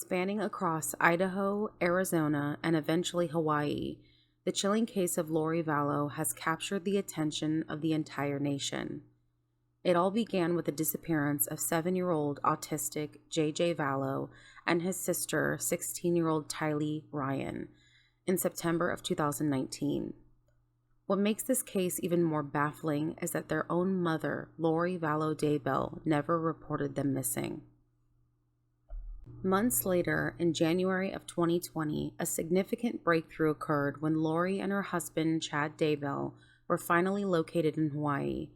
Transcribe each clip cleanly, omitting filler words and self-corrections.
Spanning across Idaho, Arizona, and eventually Hawaii, the chilling case of Lori Vallow has captured the attention of the entire nation. It all began with the disappearance of 7-year-old autistic JJ Vallow and his sister, 16-year-old Tylee Ryan, in September of 2019. What makes this case even more baffling is that their own mother, Lori Vallow Daybell, never reported them missing. Months later, in January of 2020, a significant breakthrough occurred when Lori and her husband, Chad Daybell, were finally located in Hawaii,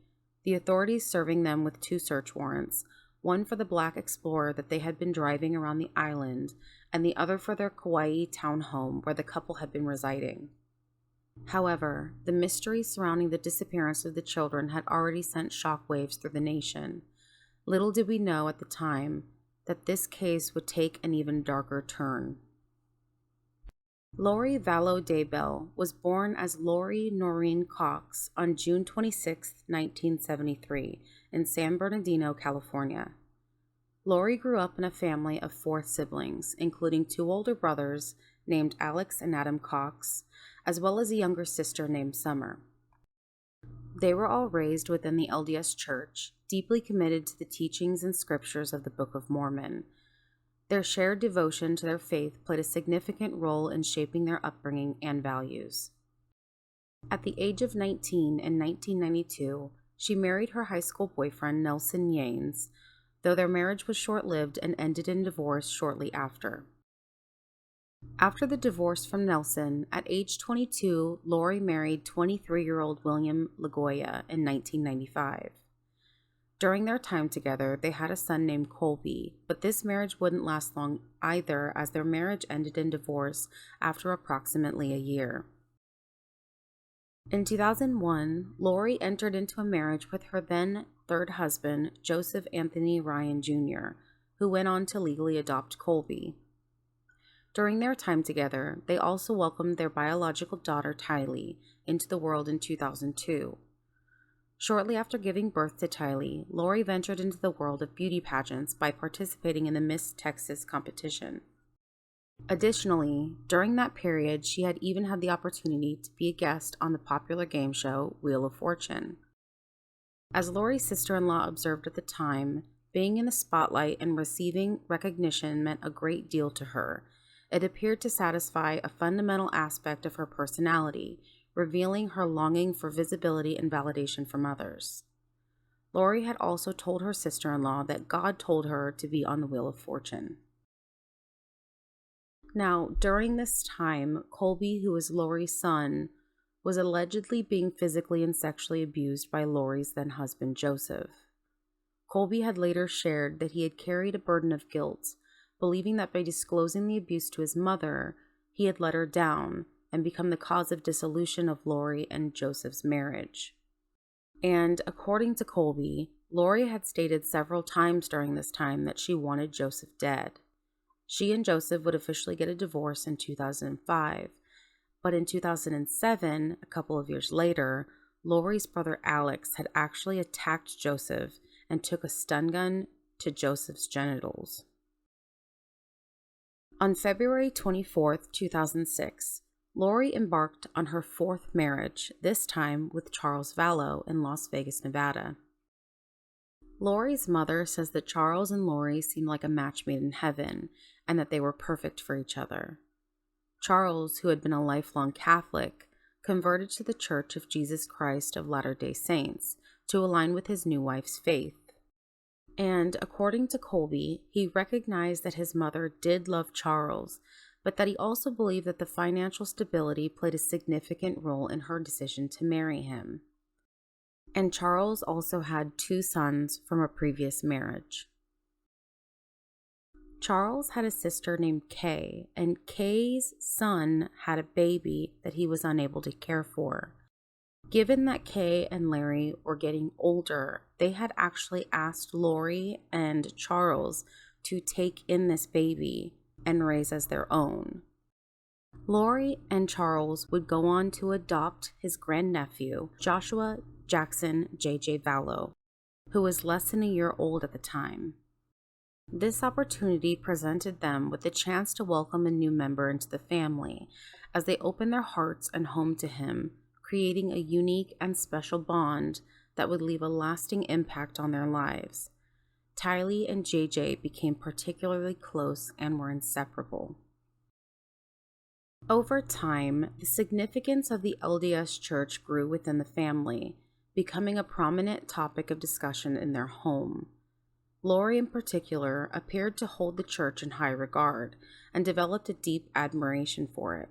the authorities serving them with 2 search warrants, one for the Black Explorer that they had been driving around the island, and the other for their Kauai townhome where the couple had been residing. However, the mystery surrounding the disappearance of the children had already sent shockwaves through the nation. Little did we know at the time that this case would take an even darker turn. Lori Vallow Daybell was born as Lori Noreen Cox on June 26, 1973, in San Bernardino, California. Lori grew up in a family of 4 siblings, including 2 older brothers named Alex and Adam Cox, as well as a younger sister named Summer. They were all raised within the LDS Church, deeply committed to the teachings and scriptures of the Book of Mormon. Their shared devotion to their faith played a significant role in shaping their upbringing and values. At the age of 19 in 1992, she married her high school boyfriend Nelson Yanes, though their marriage was short-lived and ended in divorce shortly after. After the divorce from Nelson, at age 22, Lori married 23-year-old William LaGoya in 1995. During their time together, they had a son named Colby, but this marriage wouldn't last long either, as their marriage ended in divorce after approximately a year. In 2001, Lori entered into a marriage with her then 3rd husband, Joseph Anthony Ryan Jr., who went on to legally adopt Colby. During their time together, they also welcomed their biological daughter Tylee into the world in 2002. Shortly after giving birth to Tylee, Lori ventured into the world of beauty pageants by participating in the Miss Texas competition. Additionally, during that period, she had even had the opportunity to be a guest on the popular game show Wheel of Fortune. As Lori's sister-in-law observed at the time, being in the spotlight and receiving recognition meant a great deal to her. It appeared to satisfy a fundamental aspect of her personality, revealing her longing for visibility and validation from others. Lori had also told her sister-in-law that God told her to be on the Wheel of Fortune. Now, during this time, Colby, who was Lori's son, was allegedly being physically and sexually abused by Lori's then-husband, Joseph. Colby had later shared that he had carried a burden of guilt, believing that by disclosing the abuse to his mother, he had let her down and become the cause of dissolution of Lori and Joseph's marriage. And according to Colby, Lori had stated several times during this time that she wanted Joseph dead. She and Joseph would officially get a divorce in 2005, but in 2007, a couple of years later, Lori's brother Alex had actually attacked Joseph and took a stun gun to Joseph's genitals. On February 24, 2006, Lori embarked on her 4th marriage, this time with Charles Vallow in Las Vegas, Nevada. Lori's mother says that Charles and Lori seemed like a match made in heaven and that they were perfect for each other. Charles, who had been a lifelong Catholic, converted to the Church of Jesus Christ of Latter-day Saints to align with his new wife's faith. And according to Colby, he recognized that his mother did love Charles, but that he also believed that the financial stability played a significant role in her decision to marry him. And Charles also had 2 sons from a previous marriage. Charles had a sister named Kay, and Kay's son had a baby that he was unable to care for. Given that Kay and Larry were getting older, they had actually asked Lori and Charles to take in this baby and raise as their own. Lori and Charles would go on to adopt his grandnephew, Joshua Jackson JJ Vallow, who was less than a year old at the time. This opportunity presented them with the chance to welcome a new member into the family as they opened their hearts and home to him, creating a unique and special bond that would leave a lasting impact on their lives. Tylee and JJ became particularly close and were inseparable. Over time, the significance of the LDS Church grew within the family, becoming a prominent topic of discussion in their home. Lori, in particular, appeared to hold the church in high regard and developed a deep admiration for it.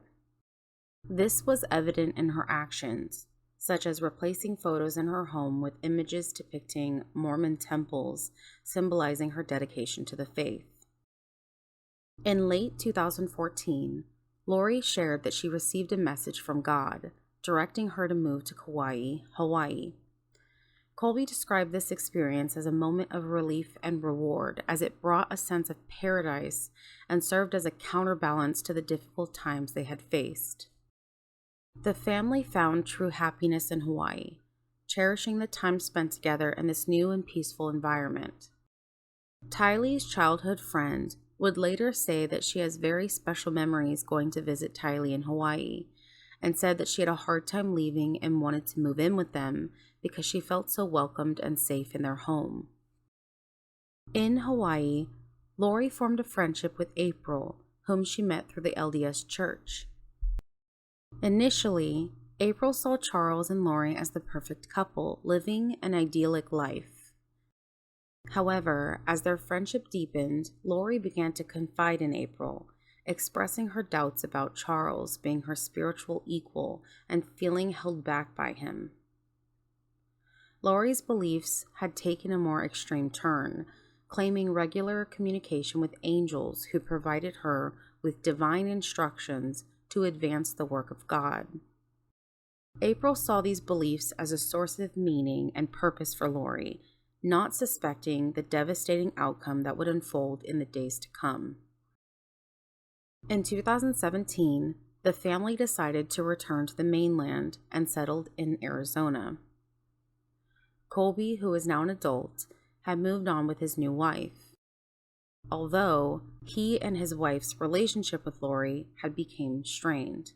This was evident in her actions, such as replacing photos in her home with images depicting Mormon temples, symbolizing her dedication to the faith. In late 2014, Lori shared that she received a message from God, directing her to move to Kauai, Hawaii. Colby described this experience as a moment of relief and reward, as it brought a sense of paradise and served as a counterbalance to the difficult times they had faced. The family found true happiness in Hawaii, cherishing the time spent together in this new and peaceful environment. Tylee's childhood friend would later say that she has very special memories going to visit Tylee in Hawaii, and said that she had a hard time leaving and wanted to move in with them because she felt so welcomed and safe in their home. In Hawaii, Lori formed a friendship with April, whom she met through the LDS Church. Initially, April saw Charles and Lori as the perfect couple, living an idyllic life. However, as their friendship deepened, Lori began to confide in April, expressing her doubts about Charles being her spiritual equal and feeling held back by him. Lori's beliefs had taken a more extreme turn, claiming regular communication with angels who provided her with divine instructions to advance the work of God. April saw these beliefs as a source of meaning and purpose for Lori, not suspecting the devastating outcome that would unfold in the days to come. In 2017, the family decided to return to the mainland and settled in Arizona. Colby, who is now an adult, had moved on with his new wife, although he and his wife's relationship with Lori had become strained.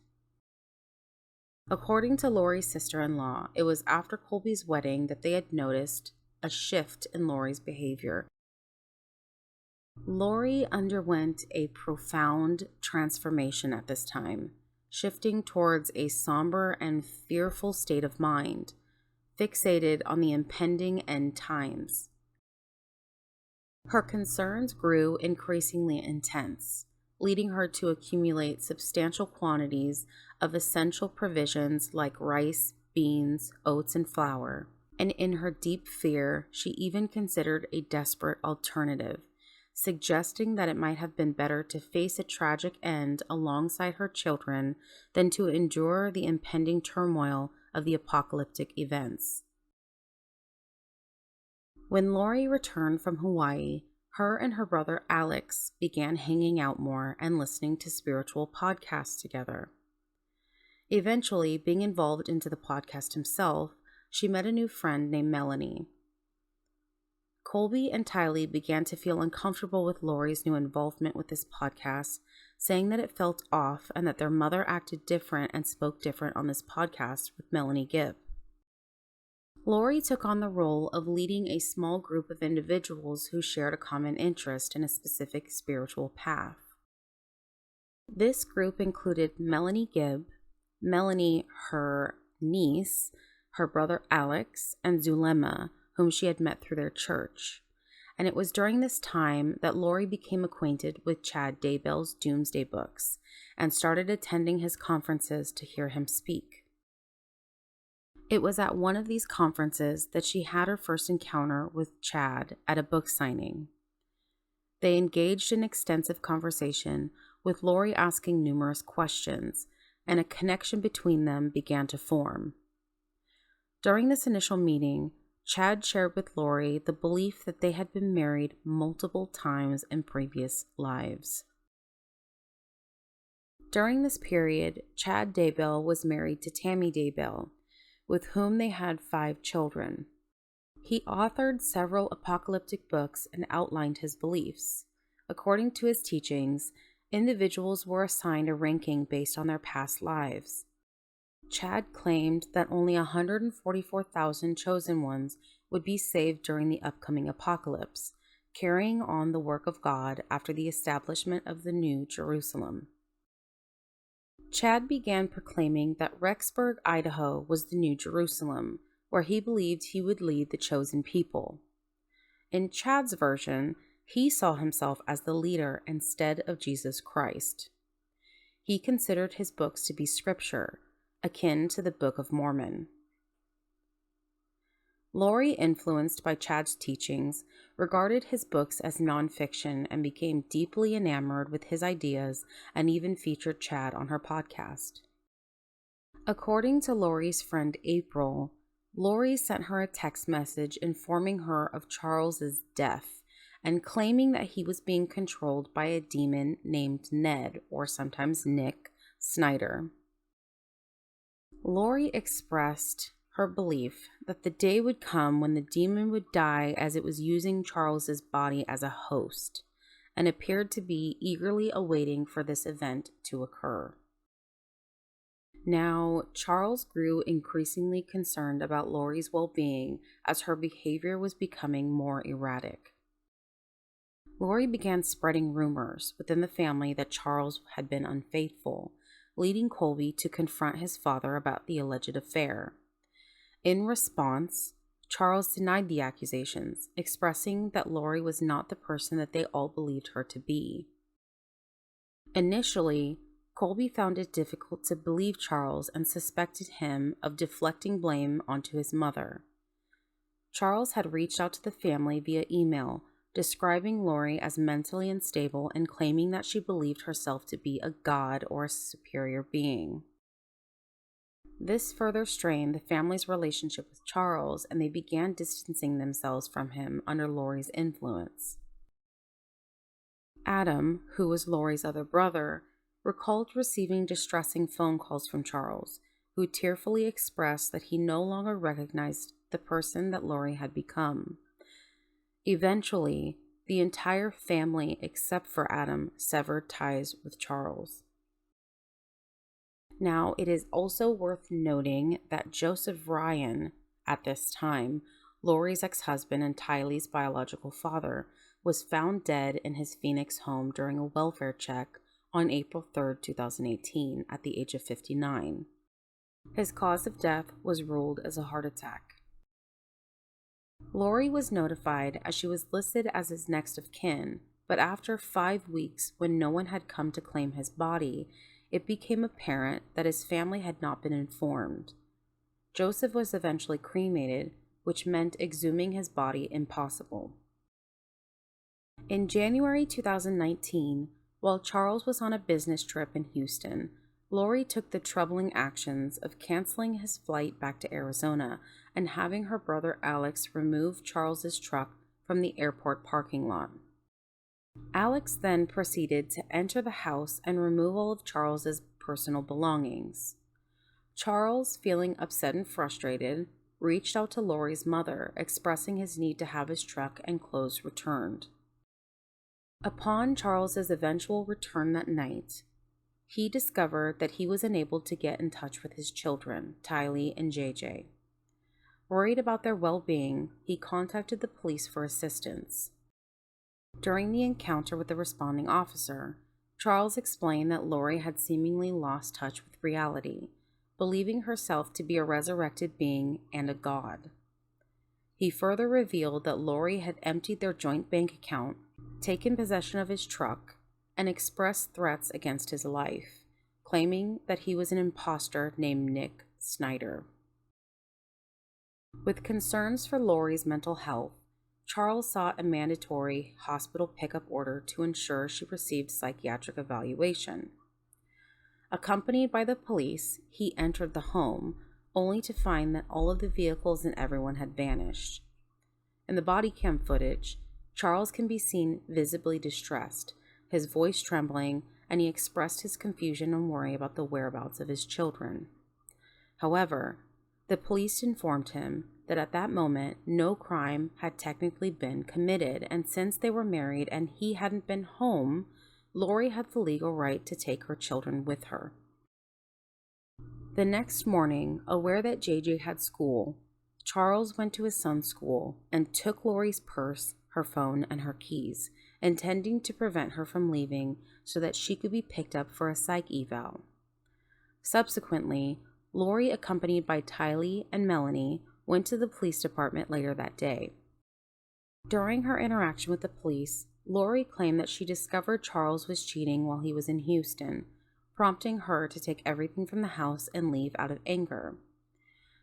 According to Lori's sister-in-law, it was after Colby's wedding that they had noticed a shift in Lori's behavior. Lori underwent a profound transformation at this time, shifting towards a somber and fearful state of mind, fixated on the impending end times. Her concerns grew increasingly intense, leading her to accumulate substantial quantities of essential provisions like rice, beans, oats, and flour. And in her deep fear, she even considered a desperate alternative, suggesting that it might have been better to face a tragic end alongside her children than to endure the impending turmoil of the apocalyptic events. When Lori returned from Hawaii, her and her brother Alex began hanging out more and listening to spiritual podcasts together. Eventually, being involved into the podcast himself, she met a new friend named Melanie. Colby and Tylee began to feel uncomfortable with Lori's new involvement with this podcast, saying that it felt off and that their mother acted different and spoke different on this podcast with Melanie Gibb. Lori took on the role of leading a small group of individuals who shared a common interest in a specific spiritual path. This group included Melanie Gibb, Melanie, her niece, her brother Alex, and Zulema, whom she had met through their church. And it was during this time that Lori became acquainted with Chad Daybell's Doomsday books and started attending his conferences to hear him speak. It was at one of these conferences that she had her first encounter with Chad at a book signing. They engaged in extensive conversation, with Lori asking numerous questions, and a connection between them began to form. During this initial meeting, Chad shared with Lori the belief that they had been married multiple times in previous lives. During this period, Chad Daybell was married to Tammy Daybell, with whom they had 5 children. He authored several apocalyptic books and outlined his beliefs. According to his teachings, individuals were assigned a ranking based on their past lives. Chad claimed that only 144,000 chosen ones would be saved during the upcoming apocalypse, carrying on the work of God after the establishment of the New Jerusalem. Chad began proclaiming that Rexburg, Idaho was the New Jerusalem, where he believed he would lead the chosen people. In Chad's version, he saw himself as the leader instead of Jesus Christ. He considered his books to be scripture, akin to the Book of Mormon. Lori, influenced by Chad's teachings, regarded his books as nonfiction and became deeply enamored with his ideas and even featured Chad on her podcast. According to Lori's friend April, Lori sent her a text message informing her of Charles's death and claiming that he was being controlled by a demon named Ned, or sometimes Nick, Snyder. Lori expressed her belief that the day would come when the demon would die as it was using Charles's body as a host, and appeared to be eagerly awaiting for this event to occur. Now, Charles grew increasingly concerned about Lori's well-being as her behavior was becoming more erratic. Lori began spreading rumors within the family that Charles had been unfaithful, leading Colby to confront his father about the alleged affair. In response, Charles denied the accusations, expressing that Lori was not the person that they all believed her to be. Initially, Colby found it difficult to believe Charles and suspected him of deflecting blame onto his mother. Charles had reached out to the family via email, describing Lori as mentally unstable and claiming that she believed herself to be a god or a superior being. This further strained the family's relationship with Charles, and they began distancing themselves from him under Lori's influence. Adam, who was Lori's other brother, recalled receiving distressing phone calls from Charles, who tearfully expressed that he no longer recognized the person that Lori had become. Eventually, the entire family, except for Adam, severed ties with Charles. Now, it is also worth noting that Joseph Ryan, at this time, Lori's ex-husband and Tylee's biological father, was found dead in his Phoenix home during a welfare check on April 3, 2018, at the age of 59. His cause of death was ruled as a heart attack. Lori was notified as she was listed as his next of kin, but after 5 weeks, when no one had come to claim his body, it became apparent that his family had not been informed. Joseph was eventually cremated, which meant exhuming his body impossible. In January 2019, while Charles was on a business trip in Houston, Lori took the troubling actions of canceling his flight back to Arizona and having her brother Alex remove Charles's truck from the airport parking lot. Alex then proceeded to enter the house and remove all of Charles's personal belongings. Charles, feeling upset and frustrated, reached out to Lori's mother, expressing his need to have his truck and clothes returned. Upon Charles's eventual return that night, he discovered that he was unable to get in touch with his children, Tylee and JJ. Worried about their well-being, he contacted the police for assistance. During the encounter with the responding officer, Charles explained that Lori had seemingly lost touch with reality, believing herself to be a resurrected being and a god. He further revealed that Lori had emptied their joint bank account, taken possession of his truck, and expressed threats against his life, claiming that he was an imposter named Nick Snyder. With concerns for Lori's mental health, Charles sought a mandatory hospital pickup order to ensure she received psychiatric evaluation. Accompanied by the police, he entered the home, only to find that all of the vehicles and everyone had vanished. In the body cam footage, Charles can be seen visibly distressed, his voice trembling, and he expressed his confusion and worry about the whereabouts of his children. However, the police informed him that at that moment no crime had technically been committed, and since they were married and he hadn't been home, Lori had the legal right to take her children with her. The next morning, aware that JJ had school, Charles went to his son's school and took Lori's purse, her phone, and her keys, intending to prevent her from leaving so that she could be picked up for a psych eval. Subsequently, Lori, accompanied by Tylee and Melanie, went to the police department later that day. During her interaction with the police, Lori claimed that she discovered Charles was cheating while he was in Houston, prompting her to take everything from the house and leave out of anger.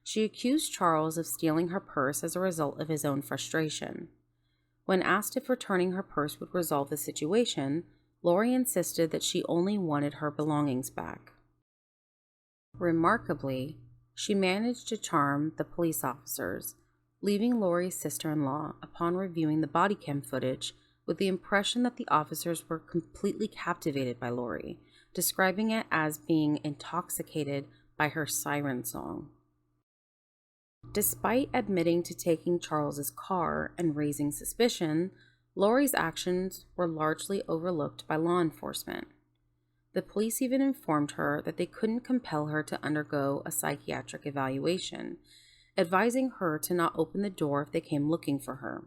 She accused Charles of stealing her purse as a result of his own frustration. When asked if returning her purse would resolve the situation, Lori insisted that she only wanted her belongings back. Remarkably, she managed to charm the police officers, leaving Lori's sister-in-law, upon reviewing the body cam footage, with the impression that the officers were completely captivated by Lori, describing it as being intoxicated by her siren song. Despite admitting to taking Charles's car and raising suspicion, Lori's actions were largely overlooked by law enforcement. The police even informed her that they couldn't compel her to undergo a psychiatric evaluation, advising her to not open the door if they came looking for her.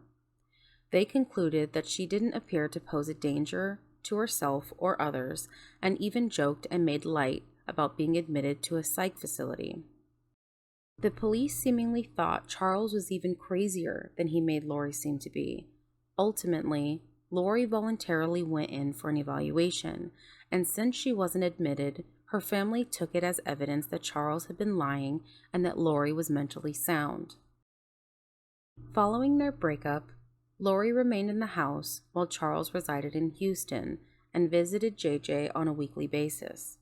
They concluded that she didn't appear to pose a danger to herself or others, and even joked and made light about being admitted to a psych facility. The police seemingly thought Charles was even crazier than he made Lori seem to be. Ultimately, Lori voluntarily went in for an evaluation, and since she wasn't admitted, her family took it as evidence that Charles had been lying and that Lori was mentally sound. Following their breakup, Lori remained in the house while Charles resided in Houston and visited JJ on a weekly basis.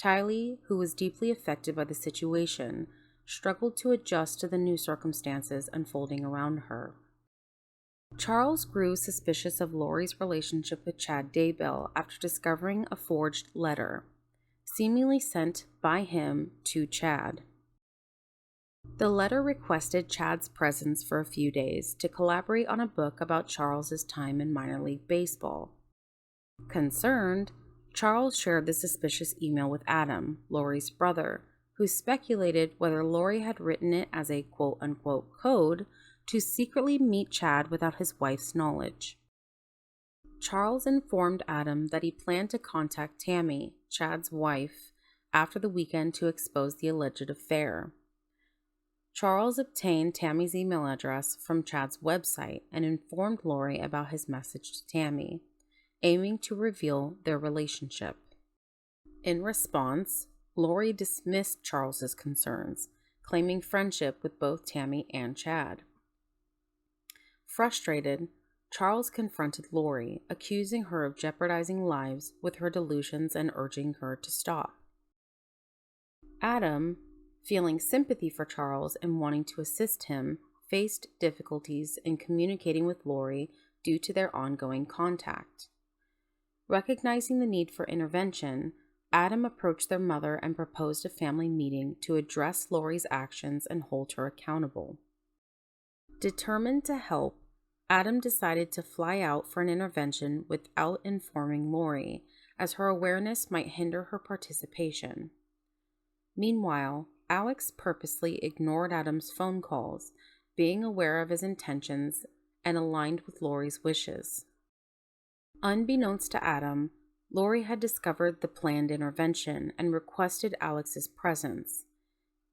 Tylee, who was deeply affected by the situation, struggled to adjust to the new circumstances unfolding around her. Charles grew suspicious of Lori's relationship with Chad Daybell after discovering a forged letter, seemingly sent by him to Chad. The letter requested Chad's presence for a few days to collaborate on a book about Charles's time in minor league baseball. Concerned, Charles shared the suspicious email with Adam, Lori's brother, who speculated whether Lori had written it as a quote-unquote code to secretly meet Chad without his wife's knowledge. Charles informed Adam that he planned to contact Tammy, Chad's wife, after the weekend to expose the alleged affair. Charles obtained Tammy's email address from Chad's website and informed Lori about his message to Tammy, aiming to reveal their relationship. In response, Lori dismissed Charles's concerns, claiming friendship with both Tammy and Chad. Frustrated, Charles confronted Lori, accusing her of jeopardizing lives with her delusions and urging her to stop. Adam, feeling sympathy for Charles and wanting to assist him, faced difficulties in communicating with Lori due to their ongoing contact. Recognizing the need for intervention, Adam approached their mother and proposed a family meeting to address Lori's actions and hold her accountable. Determined to help, Adam decided to fly out for an intervention without informing Lori, as her awareness might hinder her participation. Meanwhile, Alex purposely ignored Adam's phone calls, being aware of his intentions and aligned with Lori's wishes. Unbeknownst to Adam, Lori had discovered the planned intervention and requested Alex's presence,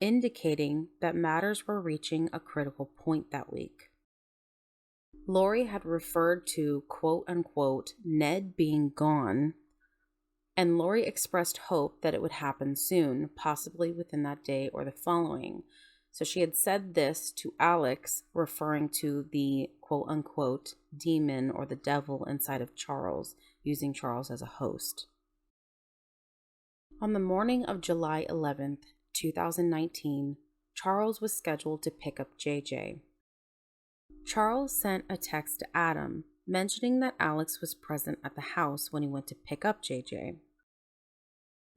indicating that matters were reaching a critical point that week. Lori had referred to quote-unquote Ned being gone, and Lori expressed hope that it would happen soon, possibly within that day or the following. So she had said this to Alex, referring to the quote-unquote demon or the devil inside of Charles, using Charles as a host. On the morning of July 11th, 2019, Charles was scheduled to pick up JJ. Charles sent a text to Adam, mentioning that Alex was present at the house when he went to pick up JJ.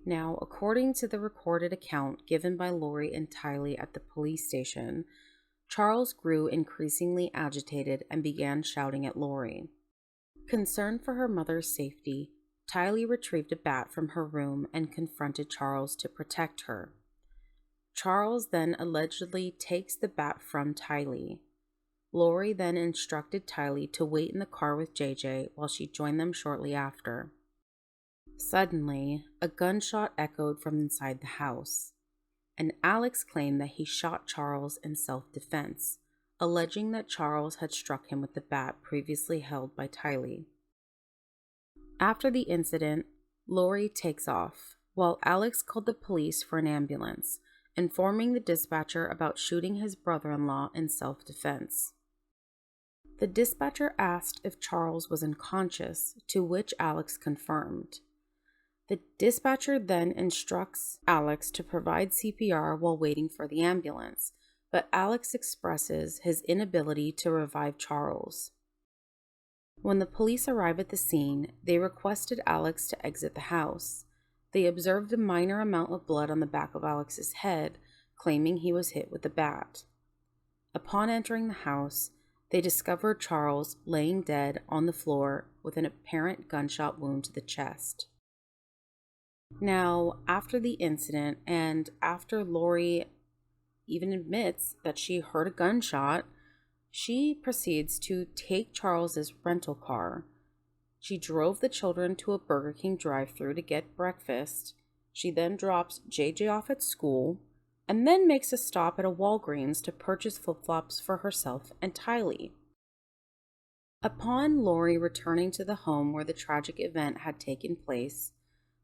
Now, according to the recorded account given by Lori and Tylee at the police station, Charles grew increasingly agitated and began shouting at Lori. Concerned for her mother's safety, Tylee retrieved a bat from her room and confronted Charles to protect her. Charles then allegedly takes the bat from Tylee. Lori then instructed Tylee to wait in the car with JJ while she joined them shortly after. Suddenly, a gunshot echoed from inside the house, and Alex claimed that he shot Charles in self-defense, alleging that Charles had struck him with the bat previously held by Tylee. After the incident, Lori takes off, while Alex called the police for an ambulance, informing the dispatcher about shooting his brother-in-law in self-defense. The dispatcher asked if Charles was unconscious, to which Alex confirmed. The dispatcher then instructs Alex to provide CPR while waiting for the ambulance, but Alex expresses his inability to revive Charles. When the police arrive at the scene, they requested Alex to exit the house. They observed a minor amount of blood on the back of Alex's head, claiming he was hit with a bat. Upon entering the house, they discovered Charles laying dead on the floor with an apparent gunshot wound to the chest. Now, after the incident, and after Lori even admits that she heard a gunshot, she proceeds to take Charles's rental car. She drove the children to a Burger King drive-thru to get breakfast. She then drops JJ off at school, and then makes a stop at a Walgreens to purchase flip-flops for herself and Tylee. Upon Lori returning to the home where the tragic event had taken place,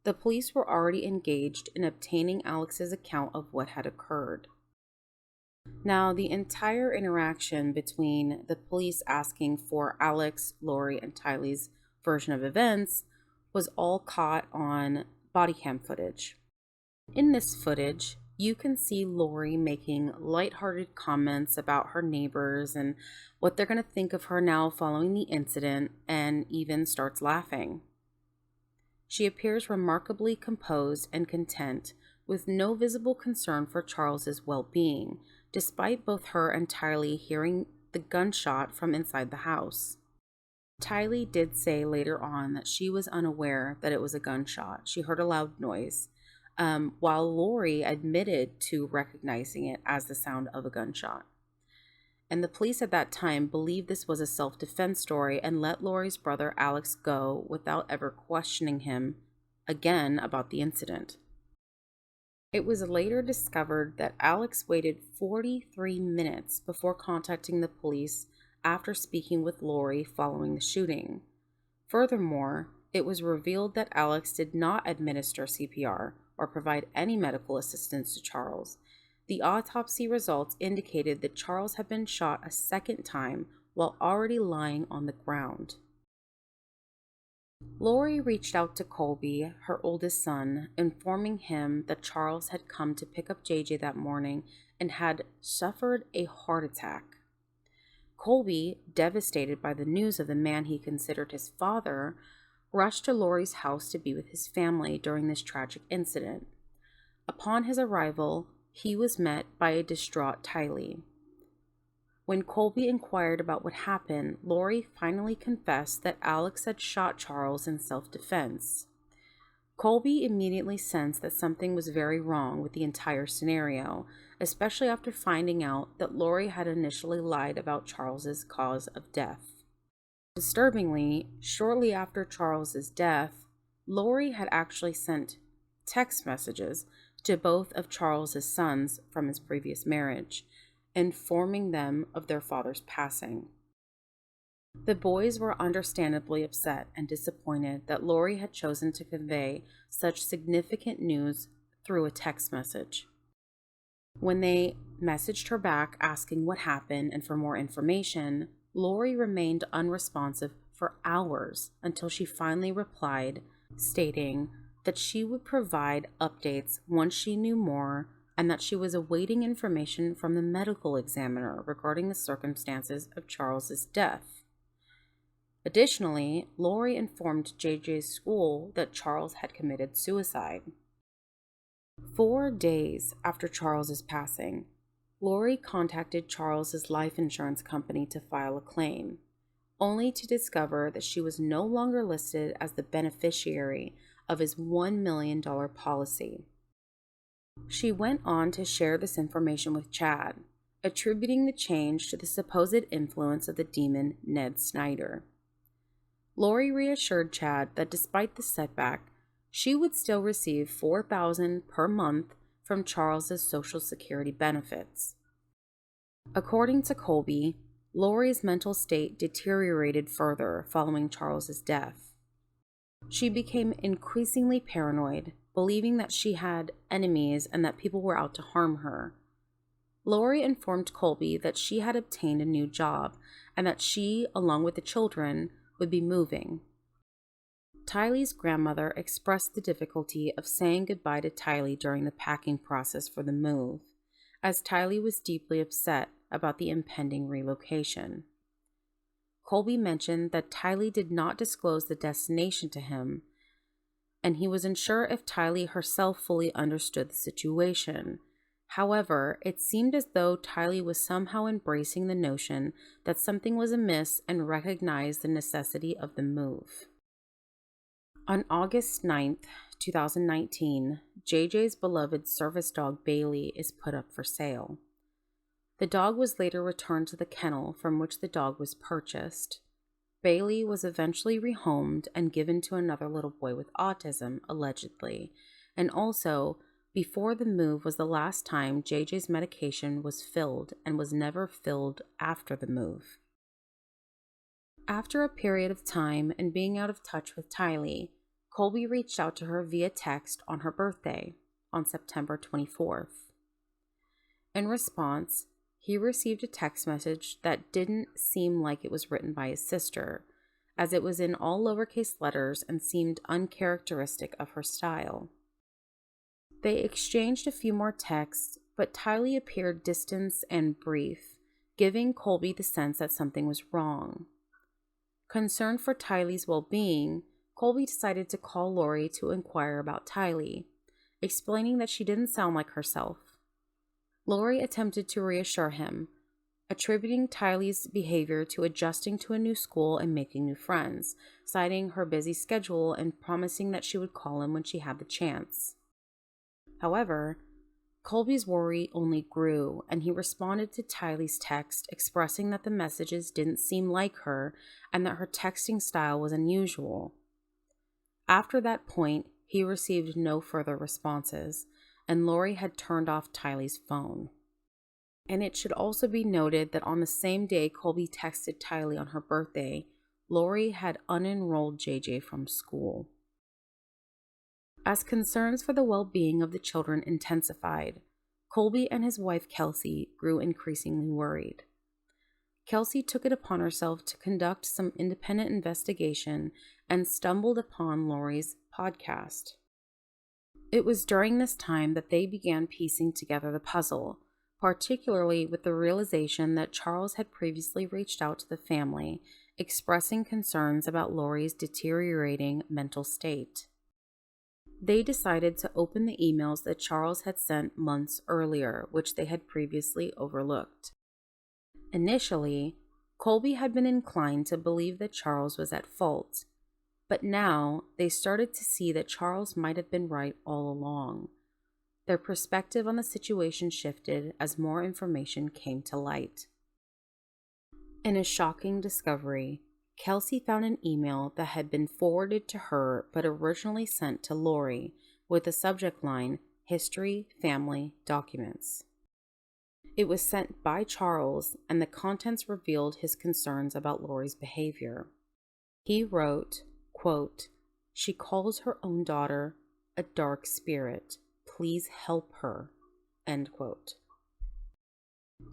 the police were already engaged in obtaining Alex's account of what had occurred. Now, the entire interaction between the police asking for Alex, Lori, and Tylee's version of events was all caught on body cam footage. In this footage, you can see Lori making lighthearted comments about her neighbors and what they're going to think of her now following the incident, and even starts laughing. She appears remarkably composed and content, with no visible concern for Charles's well-being, despite both her and Tylee hearing the gunshot from inside the house. Tylee did say later on that she was unaware that it was a gunshot. She heard a loud noise, while Lori admitted to recognizing it as the sound of a gunshot. And the police at that time believed this was a self-defense story and let Lori's brother Alex go without ever questioning him again about the incident. It was later discovered that Alex waited 43 minutes before contacting the police after speaking with Lori following the shooting. Furthermore, it was revealed that Alex did not administer CPR or provide any medical assistance to Charles. The autopsy results indicated that Charles had been shot a second time while already lying on the ground. Lori reached out to Colby, her oldest son, informing him that Charles had come to pick up JJ that morning and had suffered a heart attack. Colby, devastated by the news of the man he considered his father, rushed to Lori's house to be with his family during this tragic incident. Upon his arrival, he was met by a distraught Tylee. When Colby inquired about what happened, Lori finally confessed that Alex had shot Charles in self-defense. Colby immediately sensed that something was very wrong with the entire scenario, especially after finding out that Lori had initially lied about Charles's cause of death. Disturbingly, shortly after Charles's death, Lori had actually sent text messages to both of Charles's sons from his previous marriage, informing them of their father's passing. The boys were understandably upset and disappointed that Lori had chosen to convey such significant news through a text message. When they messaged her back asking what happened and for more information, Lori remained unresponsive for hours until she finally replied, stating that she would provide updates once she knew more and that she was awaiting information from the medical examiner regarding the circumstances of Charles's death. Additionally, Lori informed JJ's school that Charles had committed suicide. 4 days after Charles's passing, Lori contacted Charles's life insurance company to file a claim, only to discover that she was no longer listed as the beneficiary of his $1 million policy. She went on to share this information with Chad, attributing the change to the supposed influence of the demon Ned Snyder. Lori reassured Chad that despite the setback, she would still receive $4,000 per month from Charles's Social Security benefits. According to Colby, Lori's mental state deteriorated further following Charles's death. She became increasingly paranoid, believing that she had enemies and that people were out to harm her. Lori informed Colby that she had obtained a new job and that she, along with the children, would be moving. Tylee's grandmother expressed the difficulty of saying goodbye to Tylee during the packing process for the move, as Tylee was deeply upset about the impending relocation. Colby mentioned that Tylee did not disclose the destination to him, and he was unsure if Tylee herself fully understood the situation. However, it seemed as though Tylee was somehow embracing the notion that something was amiss and recognized the necessity of the move. On August 9th, 2019, JJ's beloved service dog Bailey is put up for sale. The dog was later returned to the kennel from which the dog was purchased. Bailey was eventually rehomed and given to another little boy with autism, allegedly, and also, before the move was the last time JJ's medication was filled and was never filled after the move. After a period of time and being out of touch with Tylee, Colby reached out to her via text on her birthday, on September 24th. In response, he received a text message that didn't seem like it was written by his sister, as it was in all lowercase letters and seemed uncharacteristic of her style. They exchanged a few more texts, but Tylee appeared distant and brief, giving Colby the sense that something was wrong. Concerned for Tylee's well-being, Colby decided to call Lori to inquire about Tylee, explaining that she didn't sound like herself. Lori attempted to reassure him, attributing Tylee's behavior to adjusting to a new school and making new friends, citing her busy schedule and promising that she would call him when she had the chance. However, Colby's worry only grew, and he responded to Tylee's text expressing that the messages didn't seem like her and that her texting style was unusual. After that point, he received no further responses, and Lori had turned off Tylee's phone. And it should also be noted that on the same day Colby texted Tylee on her birthday, Lori had unenrolled JJ from school. As concerns for the well-being of the children intensified, Colby and his wife Kelsey grew increasingly worried. Kelsey took it upon herself to conduct some independent investigation and stumbled upon Lori's podcast. It was during this time that they began piecing together the puzzle, particularly with the realization that Charles had previously reached out to the family, expressing concerns about Lori's deteriorating mental state. They decided to open the emails that Charles had sent months earlier, which they had previously overlooked. Initially, Colby had been inclined to believe that Charles was at fault, but now they started to see that Charles might have been right all along. Their perspective on the situation shifted as more information came to light. In a shocking discovery, Kelsey found an email that had been forwarded to her but originally sent to Lori with the subject line, History, Family, Documents. It was sent by Charles, and the contents revealed his concerns about Lori's behavior. He wrote, quote, "She calls her own daughter a dark spirit. Please help her." End quote.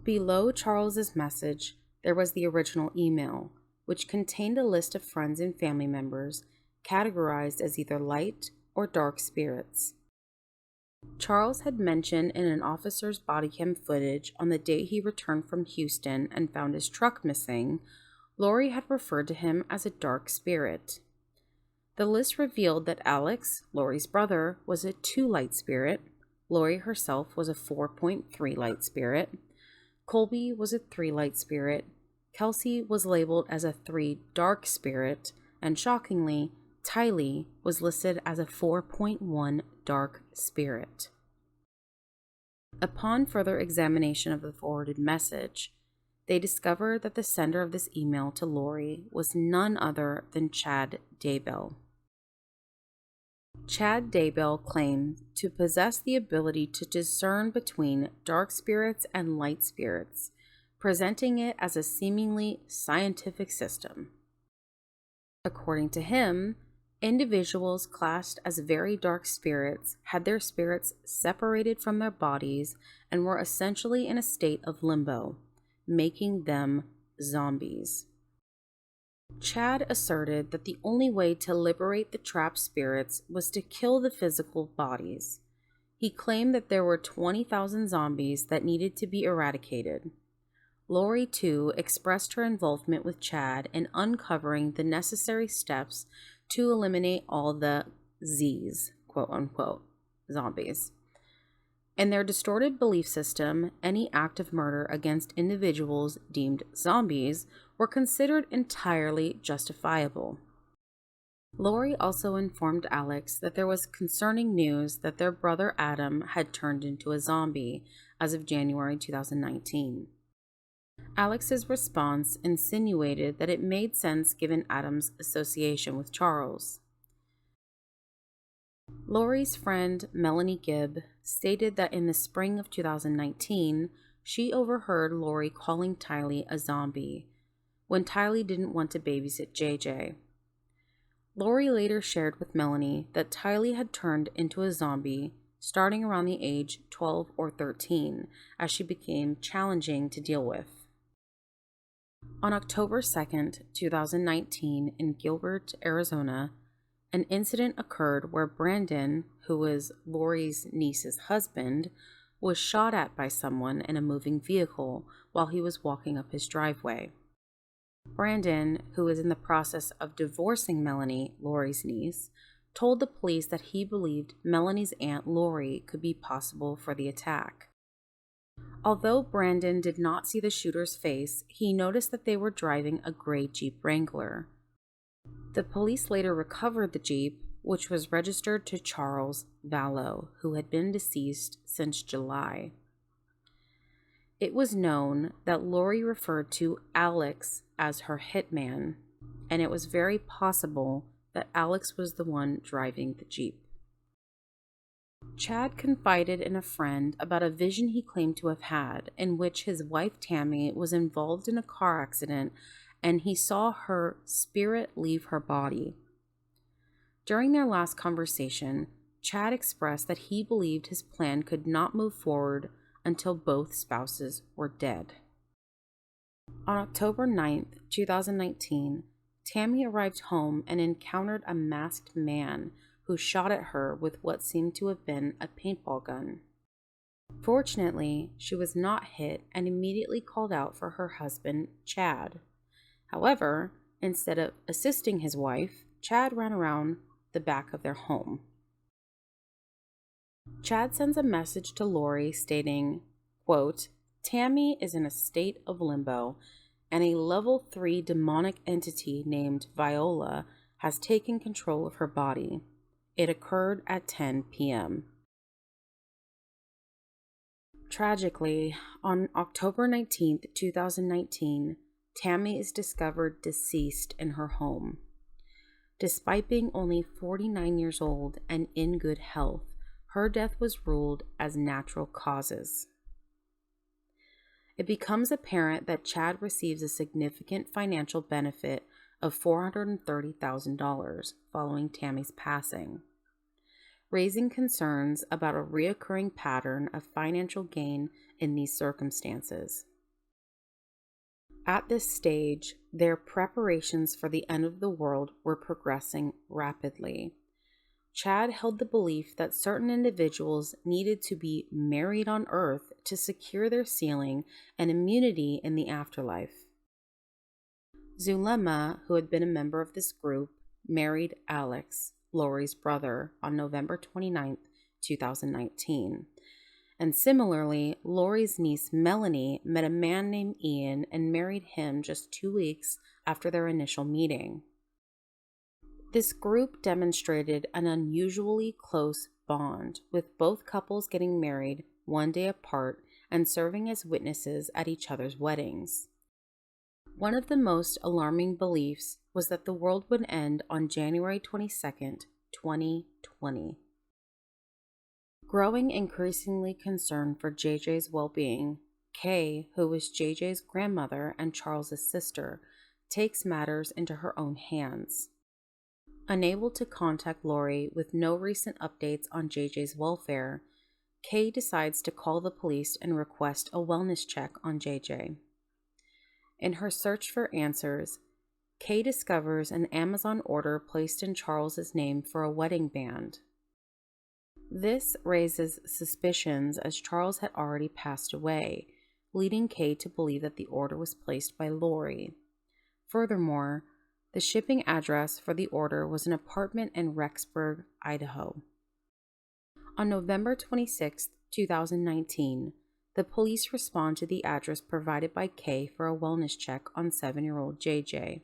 Below Charles's message, there was the original email, which contained a list of friends and family members categorized as either light or dark spirits. Charles had mentioned in an officer's body cam footage on the day he returned from Houston and found his truck missing, Lori had referred to him as a dark spirit. The list revealed that Alex, Lori's brother, was a 2 light spirit, Lori herself was a 4.3 light spirit, Colby was a 3 light spirit, Kelsey was labeled as a 3 dark spirit, and shockingly, Tylee was listed as a 4.1 dark spirit. Upon further examination of the forwarded message, they discovered that the sender of this email to Lori was none other than Chad Daybell. Chad Daybell claimed to possess the ability to discern between dark spirits and light spirits, presenting it as a seemingly scientific system. According to him, individuals classed as very dark spirits had their spirits separated from their bodies and were essentially in a state of limbo, making them zombies. Chad asserted that the only way to liberate the trapped spirits was to kill the physical bodies. He claimed that there were 20,000 zombies that needed to be eradicated. Lori, too, expressed her involvement with Chad in uncovering the necessary steps to eliminate all the Z's, quote-unquote, zombies. In their distorted belief system, any act of murder against individuals deemed zombies were considered entirely justifiable. Lori also informed Alex that there was concerning news that their brother Adam had turned into a zombie as of January 2019. Alex's response insinuated that it made sense given Adam's association with Charles. Lori's friend Melanie Gibb stated that in the spring of 2019, she overheard Lori calling Tylee a zombie when Tylee didn't want to babysit JJ. Lori later shared with Melanie that Tylee had turned into a zombie starting around the age 12 or 13 as she became challenging to deal with. On October 2nd, 2019, in Gilbert, Arizona, an incident occurred where Brandon, who was Lori's niece's husband, was shot at by someone in a moving vehicle while he was walking up his driveway. Brandon, who was in the process of divorcing Melanie, Lori's niece, told the police that he believed Melanie's aunt Lori could be possible for the attack. Although Brandon did not see the shooter's face, he noticed that they were driving a gray Jeep Wrangler. The police later recovered the Jeep, which was registered to Charles Vallow, who had been deceased since July. It was known that Lori referred to Alex as her hitman, and it was very possible that Alex was the one driving the Jeep. Chad confided in a friend about a vision he claimed to have had in which his wife Tammy was involved in a car accident and he saw her spirit leave her body. During their last conversation, Chad expressed that he believed his plan could not move forward until both spouses were dead. On October 9th, 2019, Tammy arrived home and encountered a masked man who shot at her with what seemed to have been a paintball gun. Fortunately, she was not hit and immediately called out for her husband, Chad. However, instead of assisting his wife, Chad ran around the back of their home. Chad sends a message to Lori stating, quote, "Tammy is in a state of limbo, and a level 3 demonic entity named Viola has taken control of her body. It occurred at 10 p.m. Tragically, on October 19, 2019, Tammy is discovered deceased in her home. Despite being only 49 years old and in good health, her death was ruled as natural causes. It becomes apparent that Chad receives a significant financial benefit of $430,000 following Tammy's passing, raising concerns about a reoccurring pattern of financial gain in these circumstances. At this stage, their preparations for the end of the world were progressing rapidly. Chad held the belief that certain individuals needed to be married on Earth to secure their sealing and immunity in the afterlife. Zulema, who had been a member of this group, married Alex, Lori's brother, on November 29, 2019, And similarly, Lori's niece Melanie met a man named Ian and married him just 2 weeks after their initial meeting. This group demonstrated an unusually close bond, with both couples getting married one day apart and serving as witnesses at each other's weddings. One of the most alarming beliefs was that the world would end on January 22nd, 2020. Growing increasingly concerned for JJ's well-being, Kay, who was JJ's grandmother and Charles's sister, takes matters into her own hands. Unable to contact Lori with no recent updates on JJ's welfare, Kay decides to call the police and request a wellness check on JJ. In her search for answers, Kay discovers an Amazon order placed in Charles's name for a wedding band. This raises suspicions as Charles had already passed away, leading Kay to believe that the order was placed by Lori. Furthermore, the shipping address for the order was an apartment in Rexburg, Idaho. On November 26, 2019, the police respond to the address provided by Kay for a wellness check on 7-year-old JJ.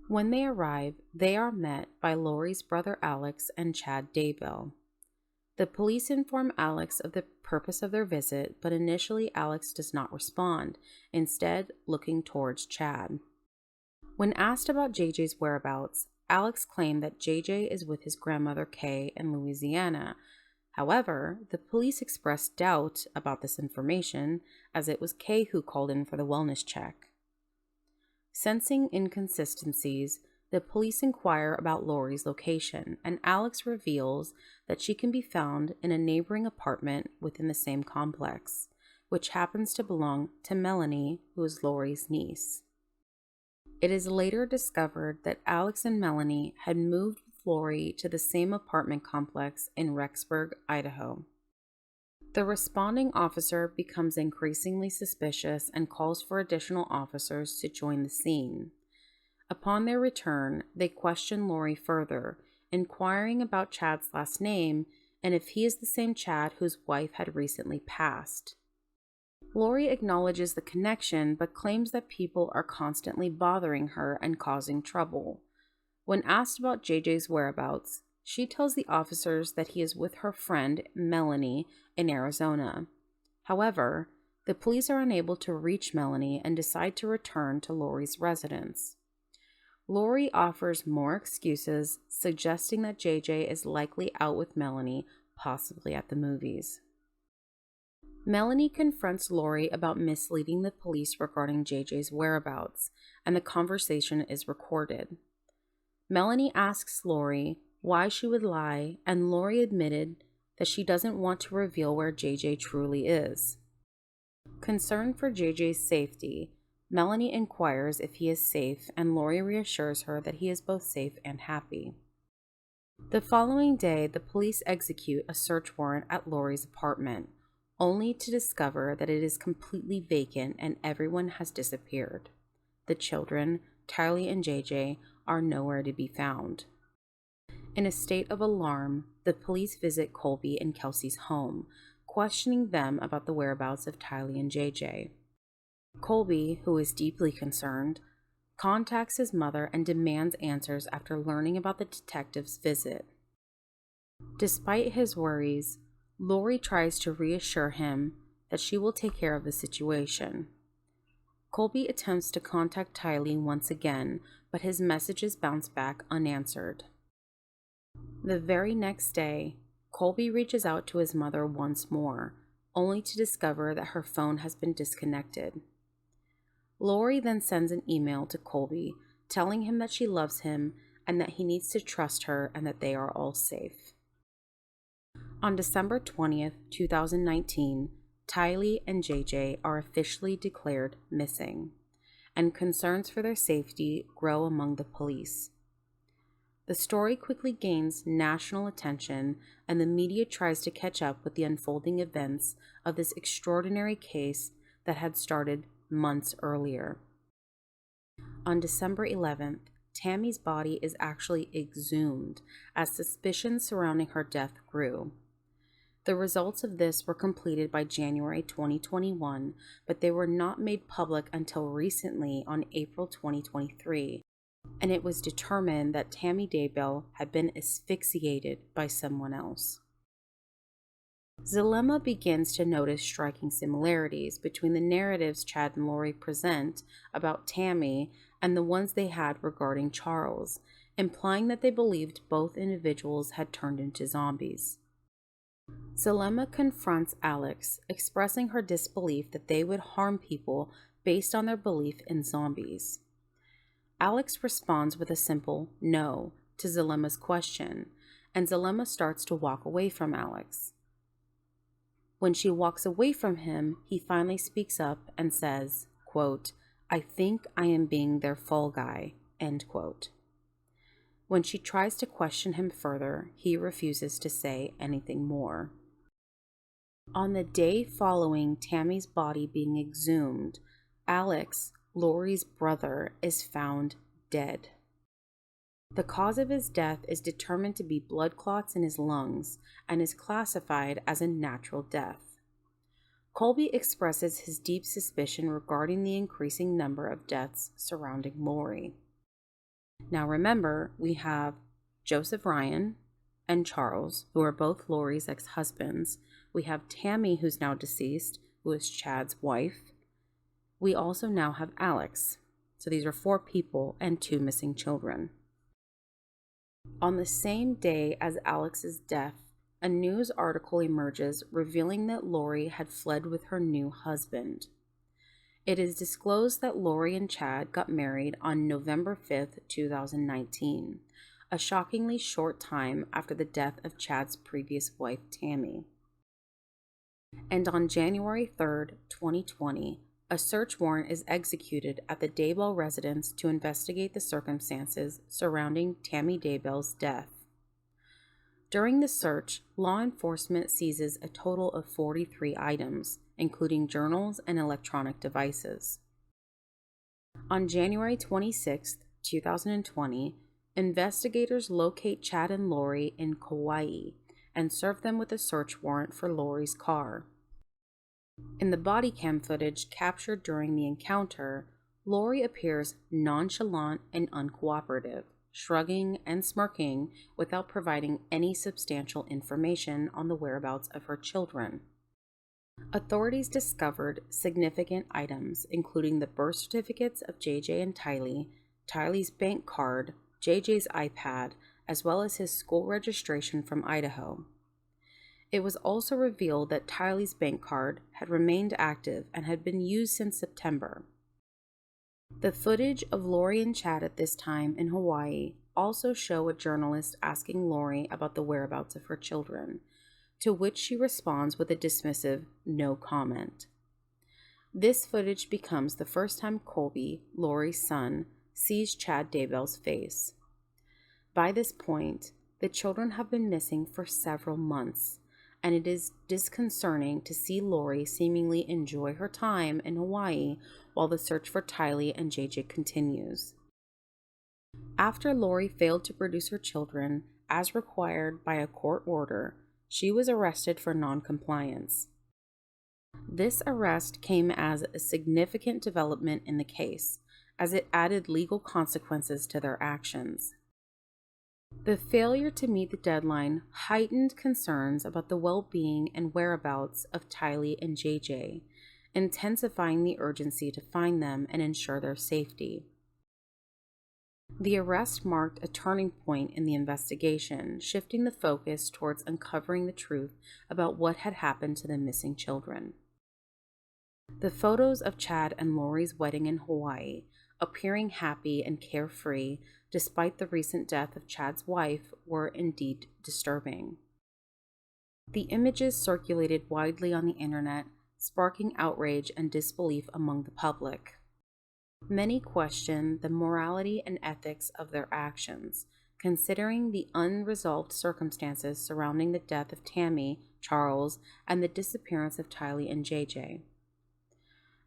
When they arrive, they are met by Lori's brother Alex and Chad Daybell. The police inform Alex of the purpose of their visit, but initially Alex does not respond, instead looking towards Chad. When asked about JJ's whereabouts, Alex claimed that JJ is with his grandmother Kay in Louisiana. However, the police expressed doubt about this information, as it was Kay who called in for the wellness check. Sensing inconsistencies, the police inquire about Lori's location, and Alex reveals that she can be found in a neighboring apartment within the same complex, which happens to belong to Melanie, who is Lori's niece. It is later discovered that Alex and Melanie had moved with Lori to the same apartment complex in Rexburg, Idaho. The responding officer becomes increasingly suspicious and calls for additional officers to join the scene. Upon their return, they question Lori further, inquiring about Chad's last name and if he is the same Chad whose wife had recently passed. Lori acknowledges the connection but claims that people are constantly bothering her and causing trouble. When asked about JJ's whereabouts, she tells the officers that he is with her friend Melanie in Arizona. However, the police are unable to reach Melanie and decide to return to Lori's residence. Lori offers more excuses, suggesting that JJ is likely out with Melanie, possibly at the movies. Melanie confronts Lori about misleading the police regarding JJ's whereabouts, and the conversation is recorded. Melanie asks Lori why she would lie, and Lori admitted that she doesn't want to reveal where JJ truly is. Concerned for JJ's safety, Melanie inquires if he is safe, and Lori reassures her that he is both safe and happy. The following day, the police execute a search warrant at Lori's apartment, only to discover that it is completely vacant and everyone has disappeared. The children, Tylee and JJ, are nowhere to be found. In a state of alarm, the police visit Colby and Kelsey's home, questioning them about the whereabouts of Tylee and JJ. Colby, who is deeply concerned, contacts his mother and demands answers after learning about the detective's visit. Despite his worries, Lori tries to reassure him that she will take care of the situation. Colby attempts to contact Tylee once again, but his messages bounce back unanswered. The very next day, Colby reaches out to his mother once more, only to discover that her phone has been disconnected. Lori then sends an email to Colby, telling him that she loves him and that he needs to trust her and that they are all safe. On December 20th, 2019, Tylee and JJ are officially declared missing, and concerns for their safety grow among the police. The story quickly gains national attention, and the media tries to catch up with the unfolding events of this extraordinary case that had started months earlier. On December 11th, Tammy's body is actually exhumed as suspicions surrounding her death grew. The results of this were completed by January 2021, but they were not made public until recently on April 2023, and it was determined that Tammy Daybell had been asphyxiated by someone else. Zalema begins to notice striking similarities between the narratives Chad and Lori present about Tammy and the ones they had regarding Charles, implying that they believed both individuals had turned into zombies. Zalema confronts Alex, expressing her disbelief that they would harm people based on their belief in zombies. Alex responds with a simple no to Zalema's question, and Zalema starts to walk away from Alex. When she walks away from him, he finally speaks up and says, quote, "I think I am being their fall guy," end quote. When she tries to question him further, he refuses to say anything more. On the day following Tammy's body being exhumed, Alex, Lori's brother, is found dead. The cause of his death is determined to be blood clots in his lungs and is classified as a natural death. Colby expresses his deep suspicion regarding the increasing number of deaths surrounding Lori. Now remember, we have Joseph Ryan and Charles, who are both Lori's ex-husbands. We have Tammy, who's now deceased, who is Chad's wife. We also now have Alex. So these are 4 people and 2 missing children. On the same day as Alex's death, a news article emerges revealing that Lori had fled with her new husband. It is disclosed that Lori and Chad got married on November 5th, 2019, a shockingly short time after the death of Chad's previous wife, Tammy. And on January 3rd, 2020, a search warrant is executed at the Daybell residence to investigate the circumstances surrounding Tammy Daybell's death. During the search, law enforcement seizes a total of 43 items, including journals and electronic devices. On January 26, 2020, investigators locate Chad and Lori in Kauai and serve them with a search warrant for Lori's car. In the body cam footage captured during the encounter, Lori appears nonchalant and uncooperative, shrugging and smirking without providing any substantial information on the whereabouts of her children. Authorities discovered significant items, including the birth certificates of JJ and Tylee, Tylee's bank card, JJ's iPad, as well as his school registration from Idaho. It was also revealed that Tylee's bank card had remained active and had been used since September. The footage of Lori and Chad at this time in Hawaii also show a journalist asking Lori about the whereabouts of her children, to which she responds with a dismissive no comment. This footage becomes the first time Colby, Lori's son, sees Chad Daybell's face. By this point, the children have been missing for several months, and it is disconcerting to see Lori seemingly enjoy her time in Hawaii while the search for Tylee and JJ continues. After Lori failed to produce her children, as required by a court order, she was arrested for noncompliance. This arrest came as a significant development in the case, as it added legal consequences to their actions. The failure to meet the deadline heightened concerns about the well-being and whereabouts of Tylee and JJ, intensifying the urgency to find them and ensure their safety. The arrest marked a turning point in the investigation, shifting the focus towards uncovering the truth about what had happened to the missing children. The photos of Chad and Lori's wedding in Hawaii, appearing happy and carefree despite the recent death of Chad's wife, were indeed disturbing. The images circulated widely on the internet, sparking outrage and disbelief among the public. Many question the morality and ethics of their actions, considering the unresolved circumstances surrounding the death of Tammy, Charles, and the disappearance of Tylee and JJ.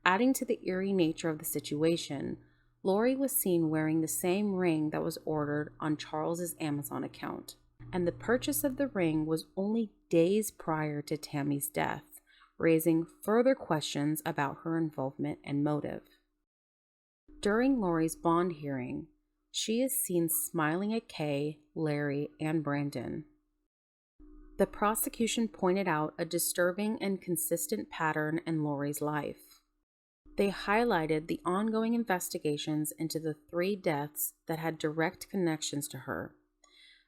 Adding to the eerie nature of the situation, Lori was seen wearing the same ring that was ordered on Charles's Amazon account, and the purchase of the ring was only days prior to Tammy's death, raising further questions about her involvement and motive. During Lori's bond hearing, she is seen smiling at Kay, Larry, and Brandon. The prosecution pointed out a disturbing and consistent pattern in Lori's life. They highlighted the ongoing investigations into the 3 deaths that had direct connections to her.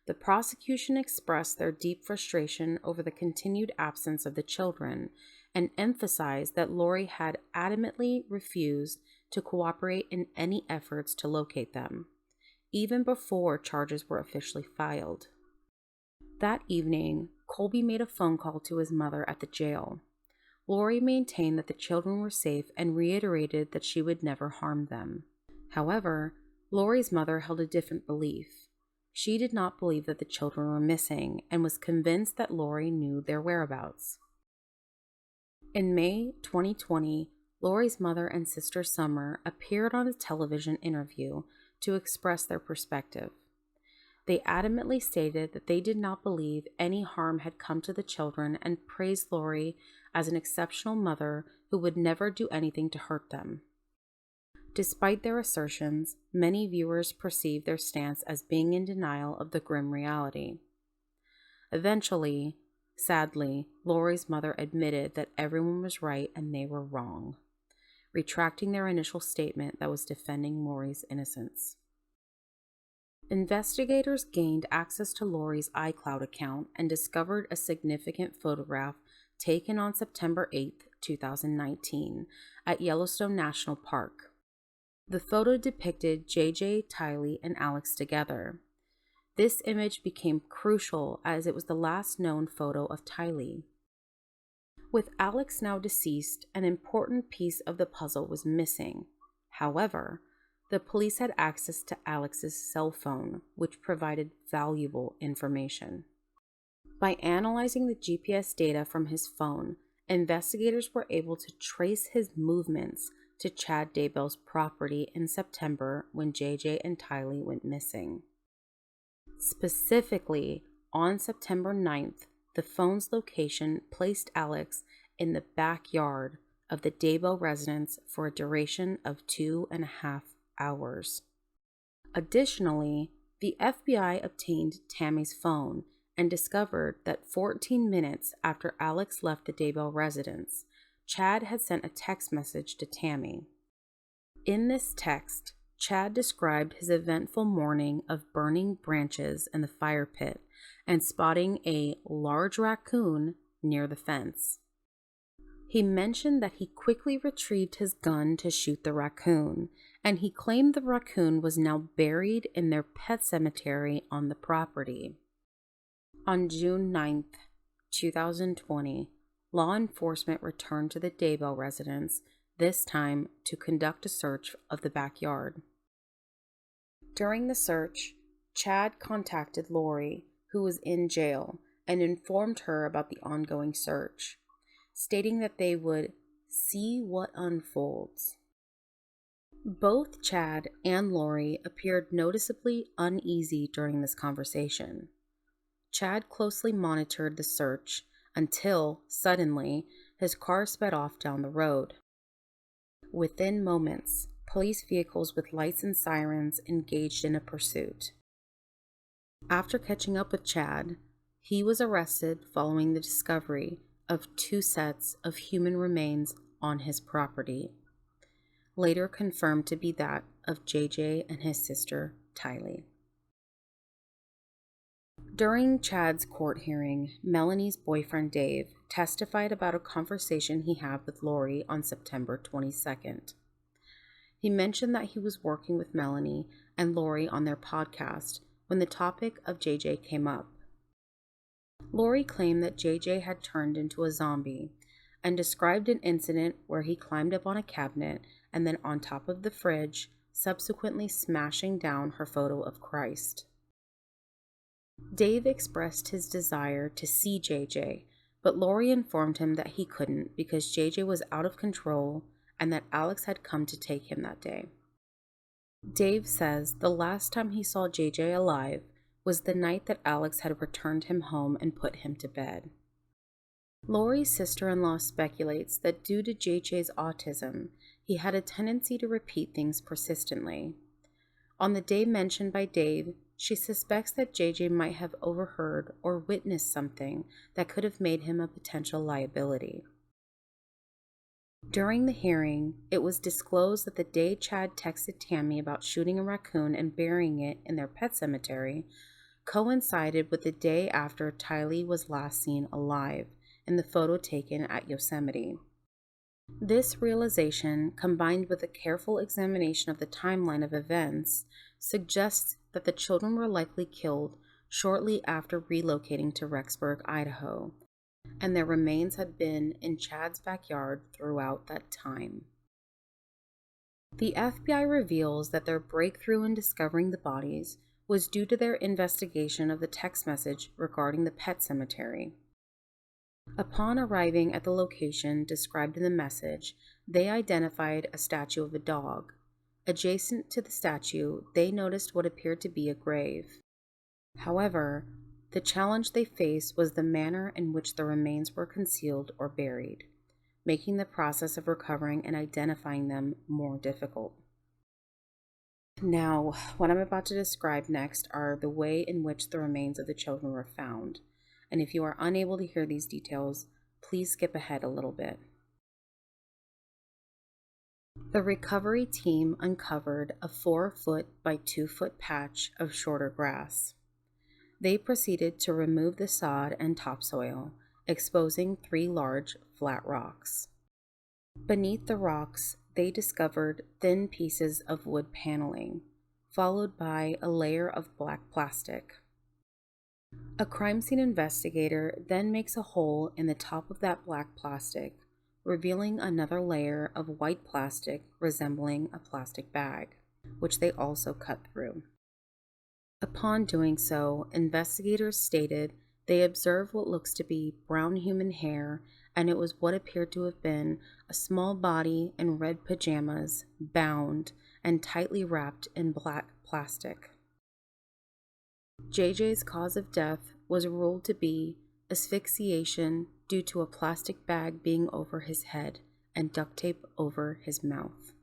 The prosecution expressed their deep frustration over the continued absence of the children and emphasized that Lori had adamantly refused to cooperate in any efforts to locate them, even before charges were officially filed. That evening, Colby made a phone call to his mother at the jail. Lori maintained that the children were safe and reiterated that she would never harm them. However, Lori's mother held a different belief. She did not believe that the children were missing and was convinced that Lori knew their whereabouts. In May 2020, Lori's mother and sister Summer appeared on a television interview to express their perspective. They adamantly stated that they did not believe any harm had come to the children and praised Lori as an exceptional mother who would never do anything to hurt them. Despite their assertions, many viewers perceived their stance as being in denial of the grim reality. Eventually, sadly, Lori's mother admitted that everyone was right and they were wrong, retracting their initial statement that was defending Lori's innocence. Investigators gained access to Lori's iCloud account and discovered a significant photograph taken on September 8, 2019, at Yellowstone National Park. The photo depicted JJ, Tylee, and Alex together. This image became crucial as it was the last known photo of Tylee. With Alex now deceased, an important piece of the puzzle was missing. However, the police had access to Alex's cell phone, which provided valuable information. By analyzing the GPS data from his phone, investigators were able to trace his movements to Chad Daybell's property in September when JJ and Tylee went missing. Specifically, on September 9th, the phone's location placed Alex in the backyard of the Daybell residence for a duration of 2.5 hours. Additionally, the FBI obtained Tammy's phone and discovered that 14 minutes after Alex left the Daybell residence, Chad had sent a text message to Tammy. In this text, Chad described his eventful morning of burning branches in the fire pit and spotting a large raccoon near the fence. He mentioned that he quickly retrieved his gun to shoot the raccoon, and he claimed the raccoon was now buried in their pet cemetery on the property. On June 9th, 2020, law enforcement returned to the Daybell residence, this time to conduct a search of the backyard. During the search, Chad contacted Lori, who was in jail, and informed her about the ongoing search, stating that they would see what unfolds. Both Chad and Lori appeared noticeably uneasy during this conversation. Chad closely monitored the search until, suddenly, his car sped off down the road. Within moments, police vehicles with lights and sirens engaged in a pursuit. After catching up with Chad, he was arrested following the discovery of 2 sets of human remains on his property, later confirmed to be that of JJ and his sister Tylee. During Chad's court hearing, Melanie's boyfriend Dave testified about a conversation he had with Lori on September 22nd. He mentioned that he was working with Melanie and Lori on their podcast when the topic of JJ came up. Lori claimed that JJ had turned into a zombie and described an incident where he climbed up on a cabinet and then on top of the fridge, subsequently smashing down her photo of Christ. Dave expressed his desire to see JJ, but Lori informed him that he couldn't because JJ was out of control and that Alex had come to take him that day. Dave says the last time he saw JJ alive was the night that Alex had returned him home and put him to bed. Lori's sister-in-law speculates that due to JJ's autism, he had a tendency to repeat things persistently. On the day mentioned by Dave, she suspects that JJ might have overheard or witnessed something that could have made him a potential liability. During the hearing, it was disclosed that the day Chad texted Tammy about shooting a raccoon and burying it in their pet cemetery coincided with the day after Tylee was last seen alive in the photo taken at Yosemite. This realization, combined with a careful examination of the timeline of events, suggests that the children were likely killed shortly after relocating to Rexburg, Idaho, and their remains had been in Chad's backyard throughout that time. The FBI reveals that their breakthrough in discovering the bodies was due to their investigation of the text message regarding the pet cemetery. Upon arriving at the location described in the message, they identified a statue of a dog. Adjacent to the statue, they noticed what appeared to be a grave. However, the challenge they faced was the manner in which the remains were concealed or buried, making the process of recovering and identifying them more difficult. Now, what I'm about to describe next are the way in which the remains of the children were found, and if you are unable to hear these details, please skip ahead a little bit. The recovery team uncovered a 4-foot by 2-foot patch of shorter grass. They proceeded to remove the sod and topsoil, exposing 3 large, flat rocks. Beneath the rocks, they discovered thin pieces of wood paneling, followed by a layer of black plastic. A crime scene investigator then makes a hole in the top of that black plastic, revealing another layer of white plastic resembling a plastic bag, which they also cut through. Upon doing so, investigators stated they observed what looks to be brown human hair, and it was what appeared to have been a small body in red pajamas, bound and tightly wrapped in black plastic. JJ's cause of death was ruled to be asphyxiation due to a plastic bag being over his head and duct tape over his mouth.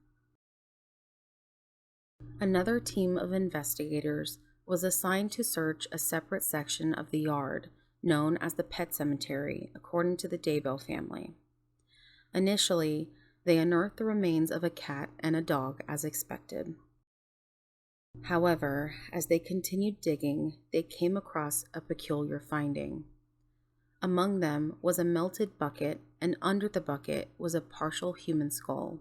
Another team of investigators was assigned to search a separate section of the yard, known as the pet cemetery, according to the Daybell family. Initially, they unearthed the remains of a cat and a dog as expected. However, as they continued digging, they came across a peculiar finding. Among them was a melted bucket, and under the bucket was a partial human skull.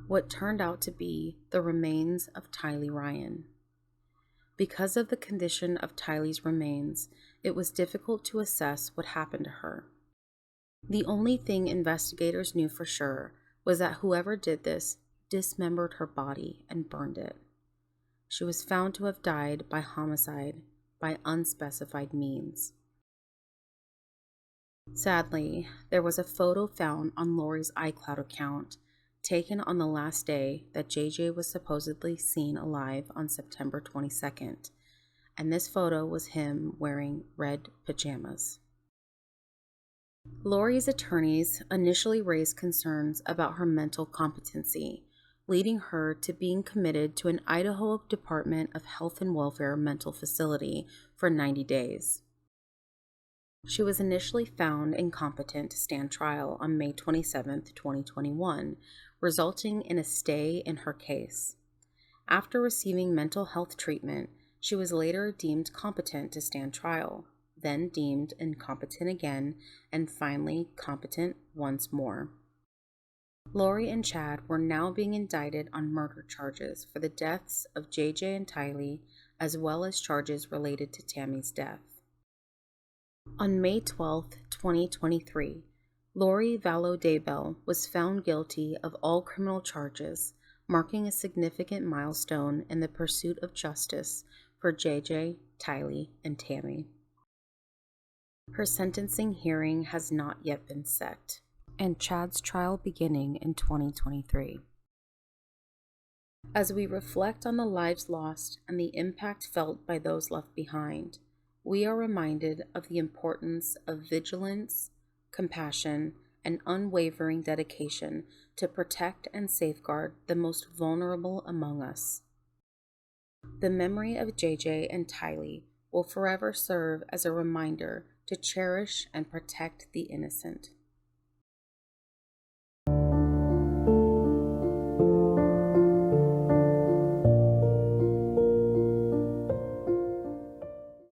What turned out to be the remains of Tylee Ryan. Because of the condition of Tylee's remains, it was difficult to assess what happened to her. The only thing investigators knew for sure was that whoever did this dismembered her body and burned it. She was found to have died by homicide by unspecified means. Sadly, there was a photo found on Lori's iCloud account taken on the last day that JJ was supposedly seen alive on September 22nd, and this photo was him wearing red pajamas. Lori's attorneys initially raised concerns about her mental competency, leading her to being committed to an Idaho Department of Health and Welfare mental facility for 90 days. She was initially found incompetent to stand trial on May 27, 2021, resulting in a stay in her case. After receiving mental health treatment, she was later deemed competent to stand trial, then deemed incompetent again, and finally competent once more. Lori and Chad were now being indicted on murder charges for the deaths of JJ and Tylee, as well as charges related to Tammy's death. On May 12, 2023, Lori Vallow Daybell was found guilty of all criminal charges, marking a significant milestone in the pursuit of justice for JJ, Tylee, and Tammy. Her sentencing hearing has not yet been set, and Chad's trial beginning in 2023. As we reflect on the lives lost and the impact felt by those left behind, we are reminded of the importance of vigilance, compassion, and unwavering dedication to protect and safeguard the most vulnerable among us. The memory of JJ and Tylee will forever serve as a reminder to cherish and protect the innocent.